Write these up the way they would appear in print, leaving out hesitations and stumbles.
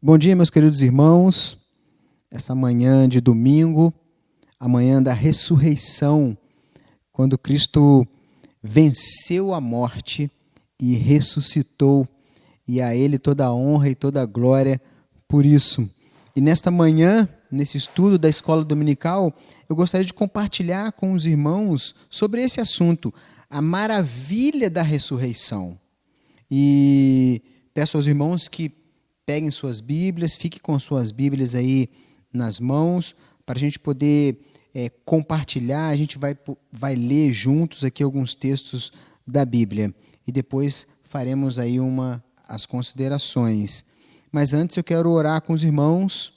Bom dia, meus queridos irmãos. Essa manhã de domingo, a manhã da ressurreição, quando Cristo venceu a morte e ressuscitou, e a Ele toda a honra e toda a glória por isso. E nesta manhã, nesse estudo da escola dominical, eu gostaria de compartilhar com os irmãos sobre esse assunto, a maravilha da ressurreição. E peço aos irmãos que peguem suas Bíblias, fiquem com suas Bíblias aí nas mãos, para a gente poder compartilhar. A gente vai ler juntos aqui alguns textos da Bíblia e depois faremos aí as considerações. Mas antes eu quero orar com os irmãos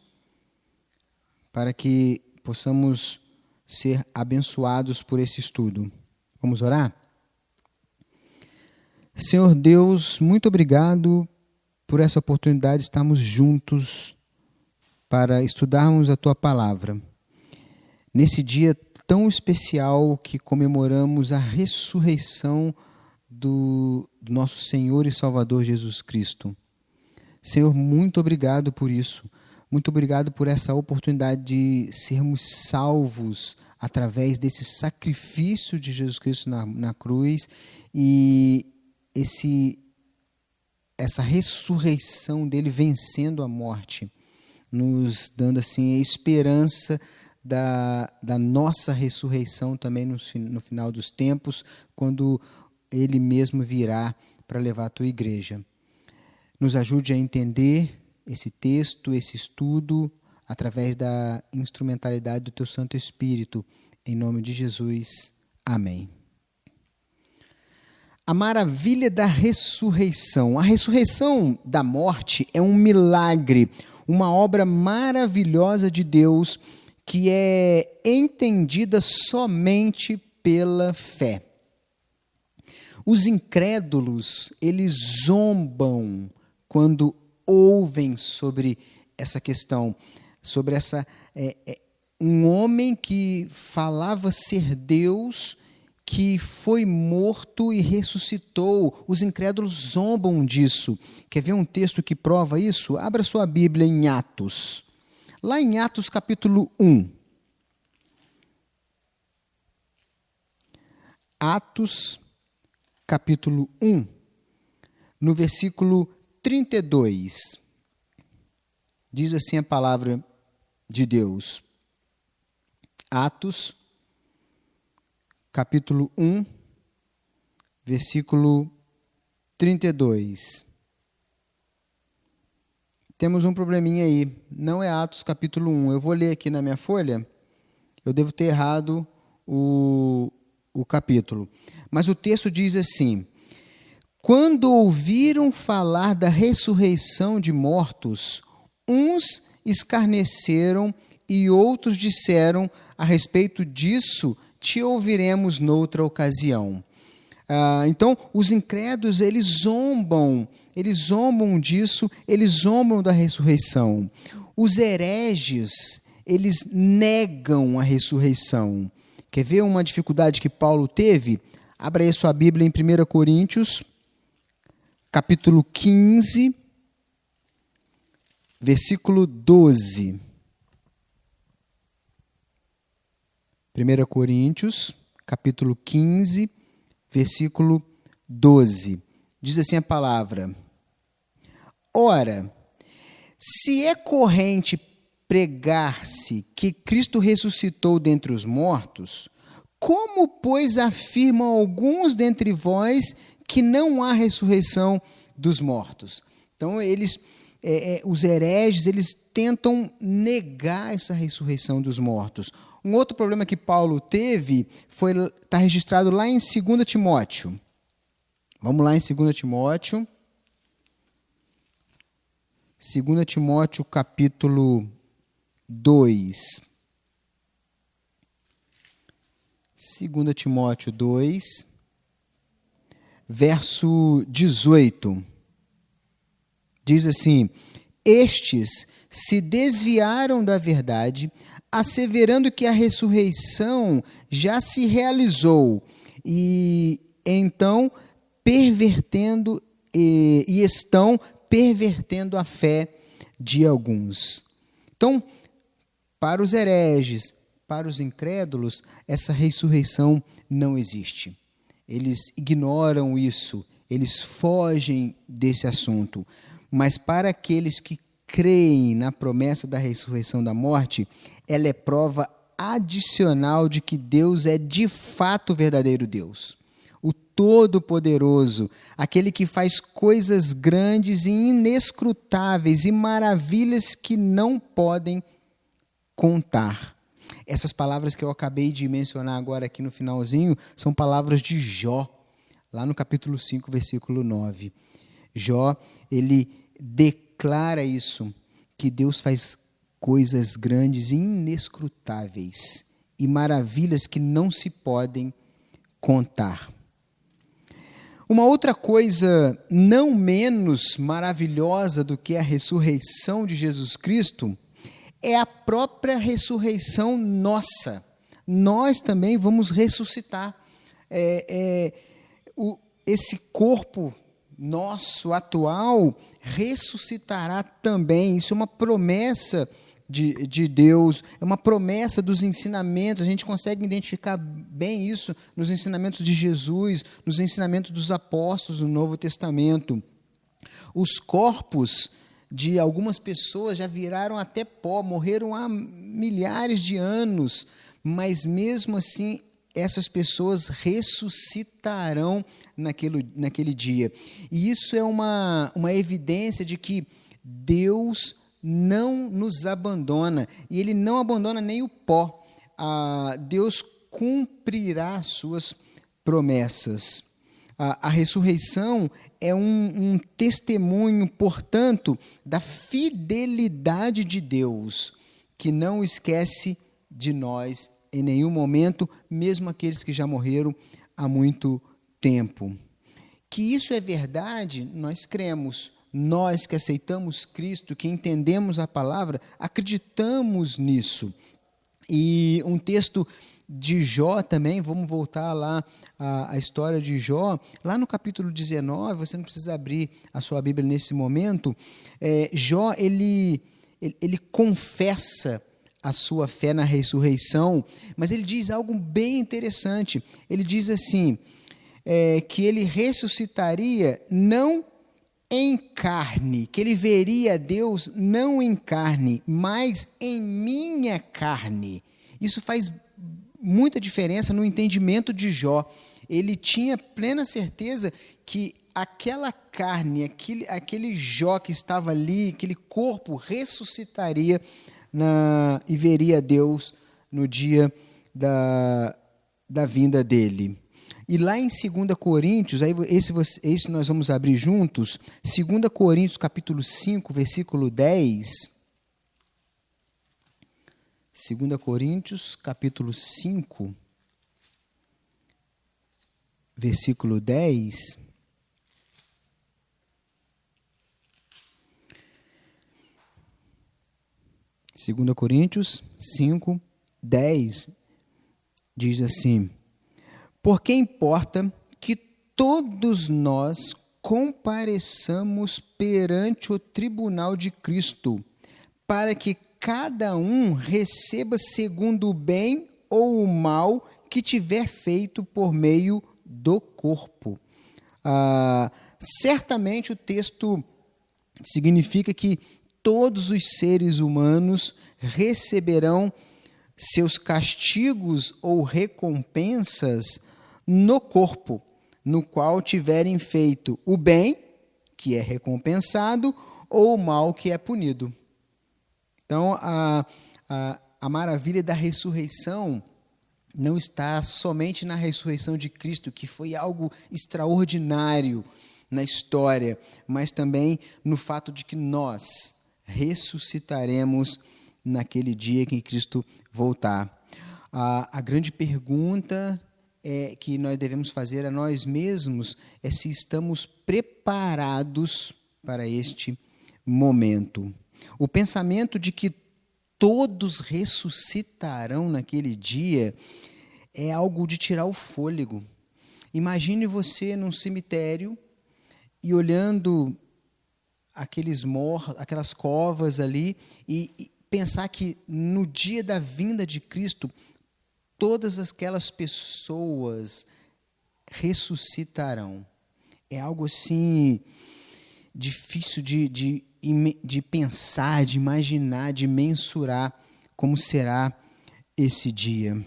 para que possamos ser abençoados por esse estudo. Vamos orar? Senhor Deus, muito obrigado por essa oportunidade de estarmos juntos para estudarmos a Tua Palavra. Nesse dia tão especial que comemoramos a ressurreição do nosso Senhor e Salvador Jesus Cristo. Senhor, muito obrigado por isso. Muito obrigado por essa oportunidade de sermos salvos através desse sacrifício de Jesus Cristo na cruz e essa ressurreição dele vencendo a morte, nos dando assim a esperança da nossa ressurreição também no final dos tempos, quando ele mesmo virá para levar a tua igreja. Nos ajude a entender esse texto, esse estudo, através da instrumentalidade do teu Santo Espírito. Em nome de Jesus. Amém. A maravilha da ressurreição. A ressurreição da morte é um milagre, uma obra maravilhosa de Deus que é entendida somente pela fé. Os incrédulos, eles zombam quando ouvem sobre essa questão, sobre um homem que falava ser Deus, que foi morto e ressuscitou. Os incrédulos zombam disso. Quer ver um texto que prova isso? Abra sua Bíblia em Atos. Lá em Atos capítulo 1. Atos capítulo 1, no versículo 32. Diz assim a palavra de Deus. Atos capítulo 1, versículo 32. Temos um probleminha aí. Não é Atos capítulo 1. Eu vou ler aqui na minha folha. Eu devo ter errado o capítulo. Mas o texto diz assim: quando ouviram falar da ressurreição de mortos, uns escarneceram e outros disseram: a respeito disso te ouviremos noutra ocasião. Então, os incrédulos, eles zombam disso, eles zombam da ressurreição. Os hereges, eles negam a ressurreição. Quer ver uma dificuldade que Paulo teve? Abra aí sua Bíblia em 1 Coríntios, capítulo 15, versículo 12. 1 Coríntios, capítulo 15, versículo 12. Diz assim a palavra: ora, se é corrente pregar-se que Cristo ressuscitou dentre os mortos, como, pois, afirmam alguns dentre vós que não há ressurreição dos mortos? Então, os hereges, eles tentam negar essa ressurreição dos mortos. Um outro problema que Paulo teve está registrado lá em 2 Timóteo. Vamos lá em 2 Timóteo. 2 Timóteo, capítulo 2. 2 Timóteo 2, verso 18. Diz assim: estes se desviaram da verdade, asseverando que a ressurreição já se realizou, e então estão pervertendo a fé de alguns. Então, para os hereges, para os incrédulos, essa ressurreição não existe. Eles ignoram isso, eles fogem desse assunto. Mas para aqueles que creem na promessa da ressurreição da morte, ela é prova adicional de que Deus é de fato o verdadeiro Deus. O Todo-Poderoso, aquele que faz coisas grandes e inescrutáveis e maravilhas que não podem contar. Essas palavras que eu acabei de mencionar agora aqui no finalzinho são palavras de Jó, lá no capítulo 5, versículo 9. Jó, ele declara isso, que Deus faz coisas grandes e inescrutáveis e maravilhas que não se podem contar. Uma outra coisa não menos maravilhosa do que a ressurreição de Jesus Cristo é a própria ressurreição nossa. Nós também vamos ressuscitar. Esse corpo nosso atual ressuscitará também. Isso é uma promessa de Deus, é uma promessa dos ensinamentos. A gente consegue identificar bem isso nos ensinamentos de Jesus, nos ensinamentos dos apóstolos do Novo Testamento. Os corpos de algumas pessoas já viraram até pó, morreram há milhares de anos, mas mesmo assim essas pessoas ressuscitarão naquele dia. E isso é uma evidência de que Deus não nos abandona, e Ele não abandona nem o pó. Deus cumprirá as suas promessas. A ressurreição é um testemunho, portanto, da fidelidade de Deus, que não esquece de nós em nenhum momento, mesmo aqueles que já morreram há muito tempo. Que isso é verdade, nós cremos. Nós que aceitamos Cristo, que entendemos a palavra, acreditamos nisso. E um texto de Jó também, vamos voltar lá à história de Jó, lá no capítulo 19, você não precisa abrir a sua Bíblia nesse momento, Jó, ele confessa a sua fé na ressurreição, mas ele diz algo bem interessante. Ele diz assim, que ele ressuscitaria não em carne, que ele veria Deus não em carne, mas em minha carne. Isso faz muita diferença no entendimento de Jó. Ele tinha plena certeza que aquela carne, aquele Jó que estava ali, aquele corpo ressuscitaria e veria Deus no dia da vinda dele. E lá em 2 Coríntios, esse nós vamos abrir juntos, 2 Coríntios capítulo 5, versículo 10. 2 Coríntios capítulo 5, versículo 10. Segunda Coríntios 5, 10, diz assim: porque importa que todos nós compareçamos perante o tribunal de Cristo, para que cada um receba segundo o bem ou o mal que tiver feito por meio do corpo. Certamente o texto significa que todos os seres humanos receberão seus castigos ou recompensas no corpo, no qual tiverem feito o bem, que é recompensado, ou o mal, que é punido. Então, a maravilha da ressurreição não está somente na ressurreição de Cristo, que foi algo extraordinário na história, mas também no fato de que nós ressuscitaremos naquele dia que Cristo voltar. A grande pergunta que nós devemos fazer a nós mesmos é se estamos preparados para este momento. O pensamento de que todos ressuscitarão naquele dia é algo de tirar o fôlego. Imagine você num cemitério e olhando aquelas covas ali e pensar que no dia da vinda de Cristo, todas aquelas pessoas ressuscitarão. É algo assim difícil de pensar, de imaginar, de mensurar como será esse dia.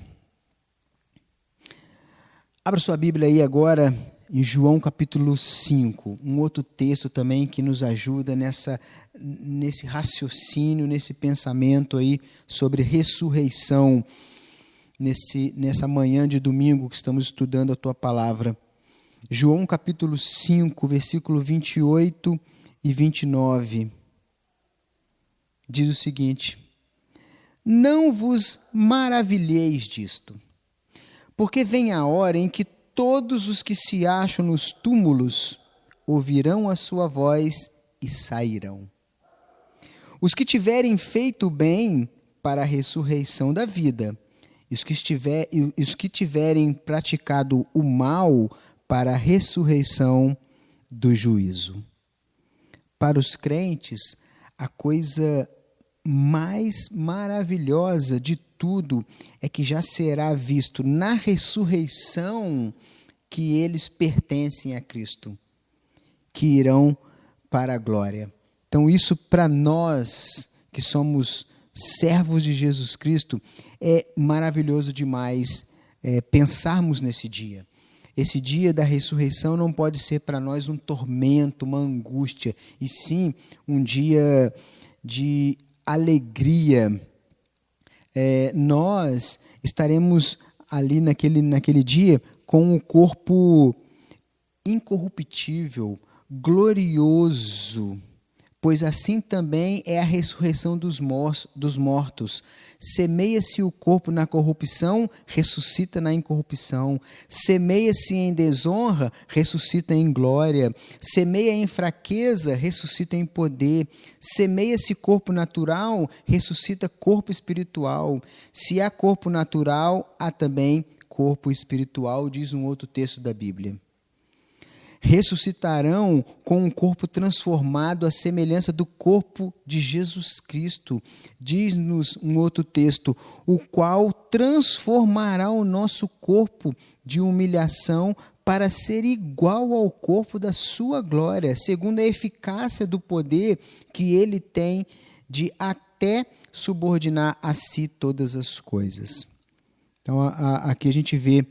Abra sua Bíblia aí agora em João capítulo 5, um outro texto também que nos ajuda nesse raciocínio, nesse pensamento aí sobre ressurreição, nessa manhã de domingo que estamos estudando a Tua Palavra. João capítulo 5, versículo 28 e 29, diz o seguinte: não vos maravilheis disto, porque vem a hora em que todos os que se acham nos túmulos ouvirão a sua voz e sairão. Os que tiverem feito o bem para a ressurreição da vida, e os que tiverem praticado o mal para a ressurreição do juízo. Para os crentes, a coisa mais maravilhosa de tudo é que já será visto na ressurreição que eles pertencem a Cristo, que irão para a glória. Então isso para nós que somos servos de Jesus Cristo é maravilhoso demais pensarmos nesse dia. Esse dia da ressurreição não pode ser para nós um tormento, uma angústia, e sim um dia de alegria. Nós estaremos ali naquele dia com o corpo incorruptível, glorioso, pois assim também é a ressurreição dos mortos. Semeia-se o corpo na corrupção, ressuscita na incorrupção. Semeia-se em desonra, ressuscita em glória. Semeia em fraqueza, ressuscita em poder. Semeia-se corpo natural, ressuscita corpo espiritual. Se há corpo natural, há também corpo espiritual, diz um outro texto da Bíblia. Ressuscitarão com um corpo transformado à semelhança do corpo de Jesus Cristo. Diz-nos um outro texto, o qual transformará o nosso corpo de humilhação para ser igual ao corpo da sua glória, segundo a eficácia do poder que ele tem de até subordinar a si todas as coisas. Então, aqui a gente vê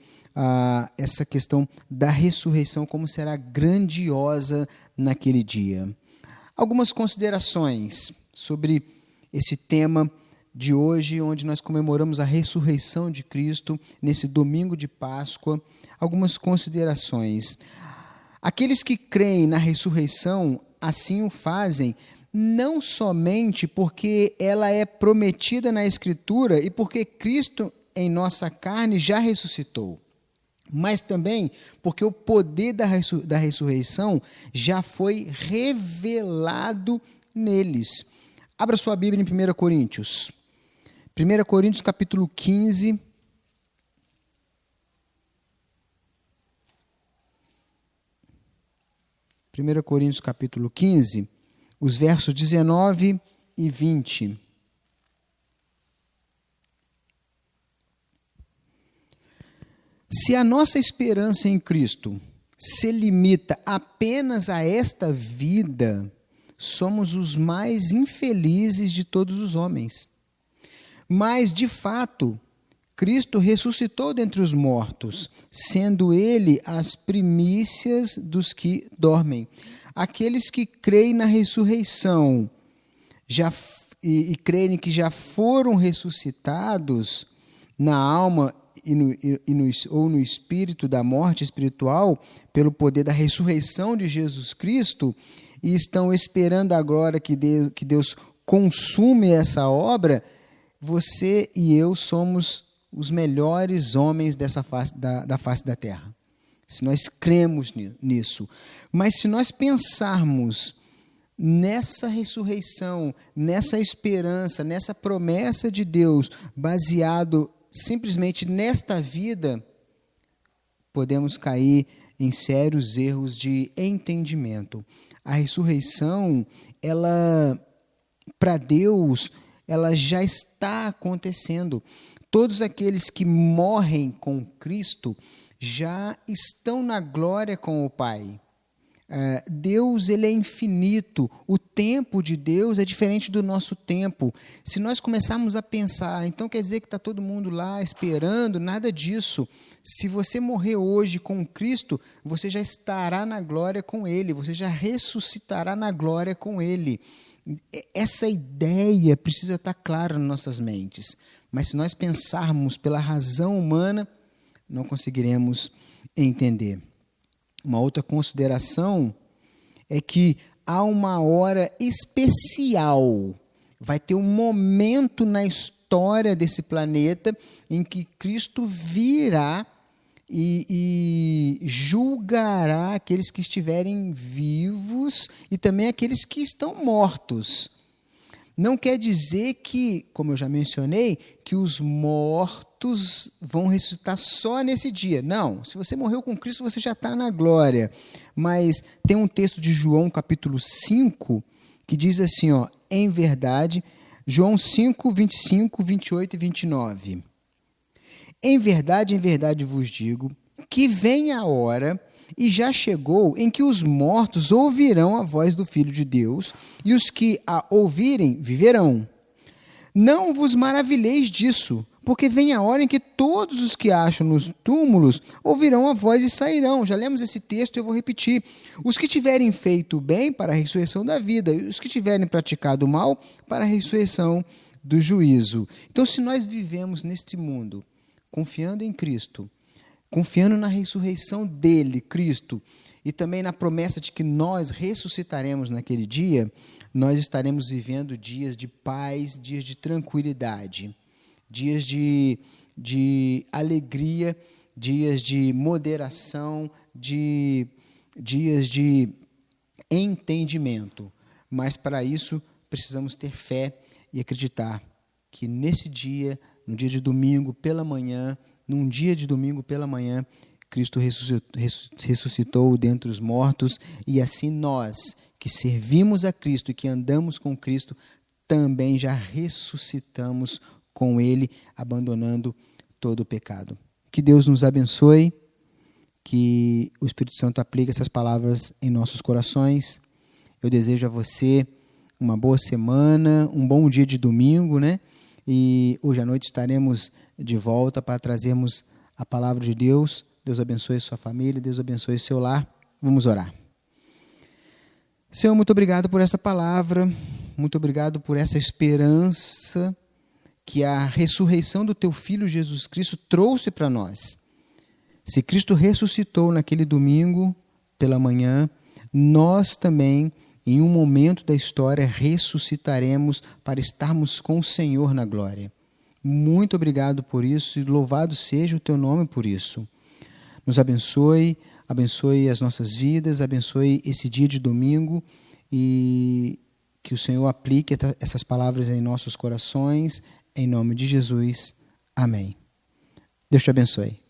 essa questão da ressurreição, como será grandiosa naquele dia. Algumas considerações sobre esse tema de hoje, onde nós comemoramos a ressurreição de Cristo, nesse domingo de Páscoa. Algumas considerações. Aqueles que creem na ressurreição, assim o fazem, não somente porque ela é prometida na Escritura e porque Cristo em nossa carne já ressuscitou, mas também porque o poder da ressurreição já foi revelado neles. Abra sua Bíblia em 1 Coríntios. 1 Coríntios capítulo 15. Coríntios capítulo 15, os versos 19 e 20. Se a nossa esperança em Cristo se limita apenas a esta vida, somos os mais infelizes de todos os homens. Mas, de fato, Cristo ressuscitou dentre os mortos, sendo Ele as primícias dos que dormem. Aqueles que creem na ressurreição e creem que já foram ressuscitados na alma ou no espírito da morte espiritual, pelo poder da ressurreição de Jesus Cristo, e estão esperando agora que Deus consume essa obra, você e eu somos os melhores homens da face da terra. Se nós cremos nisso. Mas se nós pensarmos nessa ressurreição, nessa esperança, nessa promessa de Deus, baseado simplesmente nesta vida, podemos cair em sérios erros de entendimento. A ressurreição, ela, para Deus, ela já está acontecendo. Todos aqueles que morrem com Cristo já estão na glória com o Pai. Deus, ele é infinito. O tempo de Deus é diferente do nosso tempo. Se nós começarmos a pensar, então quer dizer que está todo mundo lá esperando, nada disso. Se você morrer hoje com Cristo, você já estará na glória com Ele, você já ressuscitará na glória com Ele. Essa ideia precisa estar clara nas nossas mentes. Mas se nós pensarmos pela razão humana, não conseguiremos entender. Uma outra consideração é que há uma hora especial, vai ter um momento na história desse planeta em que Cristo virá e julgará aqueles que estiverem vivos e também aqueles que estão mortos. Não quer dizer que, como eu já mencionei, que os mortos vão ressuscitar só nesse dia. Não, se você morreu com Cristo, você já está na glória. Mas tem um texto de João, capítulo 5, que diz assim, em verdade, João 5, 25, 28 e 29. Em verdade vos digo, que vem a hora, e já chegou, em que os mortos ouvirão a voz do Filho de Deus, e os que a ouvirem viverão. Não vos maravilheis disso, porque vem a hora em que todos os que acham nos túmulos ouvirão a voz e sairão. Já lemos esse texto e eu vou repetir. Os que tiverem feito o bem para a ressurreição da vida, e os que tiverem praticado o mal para a ressurreição do juízo. Então, se nós vivemos neste mundo, confiando em Cristo, confiando na ressurreição dele, Cristo, e também na promessa de que nós ressuscitaremos naquele dia, nós estaremos vivendo dias de paz, dias de tranquilidade, dias de alegria, dias de moderação, dias de entendimento. Mas para isso precisamos ter fé e acreditar que nesse dia, no dia de domingo pela manhã, num dia de domingo pela manhã, Cristo ressuscitou dentre os mortos, e assim nós, que servimos a Cristo e que andamos com Cristo, também já ressuscitamos com Ele, abandonando todo o pecado. Que Deus nos abençoe, que o Espírito Santo aplique essas palavras em nossos corações. Eu desejo a você uma boa semana, um bom dia de domingo, né? E hoje à noite estaremos de volta para trazermos a palavra de Deus. Deus abençoe sua família, Deus abençoe seu lar. Vamos orar. Senhor, muito obrigado por essa palavra, muito obrigado por essa esperança que a ressurreição do teu Filho Jesus Cristo trouxe para nós. Se Cristo ressuscitou naquele domingo pela manhã, nós também, em um momento da história, ressuscitaremos para estarmos com o Senhor na glória. Muito obrigado por isso e louvado seja o teu nome por isso. Nos abençoe, abençoe as nossas vidas, abençoe esse dia de domingo e que o Senhor aplique essas palavras em nossos corações, em nome de Jesus. Amém. Deus te abençoe.